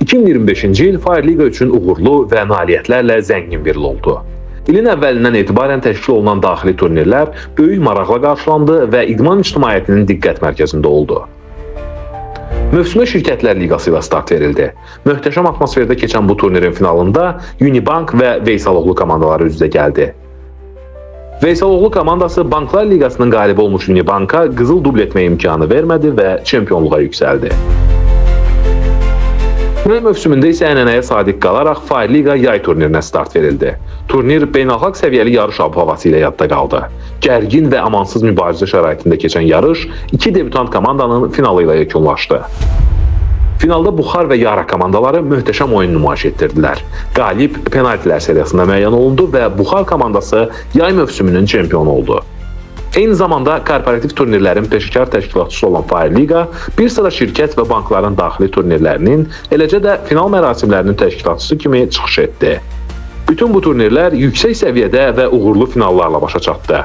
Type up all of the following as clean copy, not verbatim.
2025-ci il Fire Liga üçün uğurlu və nailiyyətlərlə zəngin bir il oldu. İlin əvvəlindən etibarən təşkil olunan daxili turnirlər böyük maraqla qarşılandı və idman ictimaiyyətinin diqqət mərkəzində oldu. Mövsümə Şirkətlər Liqası ilə start verildi. Möhtəşəm atmosferdə keçən bu turnirin finalında Unibank və Veysaloğlu komandaları üz-üzə gəldi. Veysaloğlu komandası Banklar Liqasının qalibi olmuş Unibanka qızıl dubl etmə imkanı vermədi və çempionluğa yüksəldi. Yay mövsümündə isə ənənəyə sadiq qalaraq Fire Liga yay turnirinə start verildi. Turnir beynəlxalq səviyyəli yarış ab-havası ilə yadda qaldı. Gərgin və amansız mübarizə şəraitində keçən yarış iki debutant komandanın finalı ilə yekunlaşdı. Finalda Buxar və Yara komandaları möhtəşəm oyun nümayiş etdirdilər. Qalib penaltilər seriyasında müəyyən olundu və Buxar komandası yay mövsümünün çempionu oldu. Eyni zamanda korporativ turnirlərin peşəkar təşkilatçısı olan Fire Liga bir sıra şirkət və bankların daxili turnirlərinin, eləcə də final mərasimlərinin təşkilatçısı kimi çıxış etdi. Bütün bu turnirlər yüksək səviyyədə və uğurlu finallarla başa çatdı.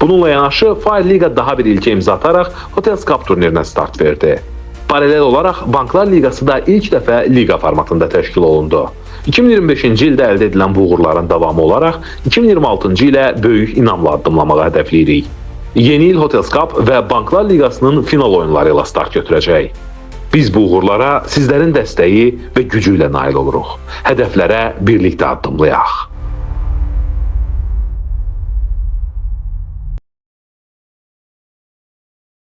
Bununla yanaşı Fire Liga daha bir ilkə imza ataraq Hotels Cup turnirinə start verdi. Paralel olaraq Banklar Liqası da ilk dəfə liqa formatında təşkil olundu. 2025-ci ildə əldə edilən bu uğurların davamı olaraq 2026-cı ilə böyük inamla addımlamağı hədəfləyirik. Yeni il Hotels Cup və Banklar Liqasının final oyunları ilə start götürəcək. Biz bu uğurlara sizlərin dəstəyi və gücü ilə nail oluruq. Hədəflərə birlikdə addımlayaq.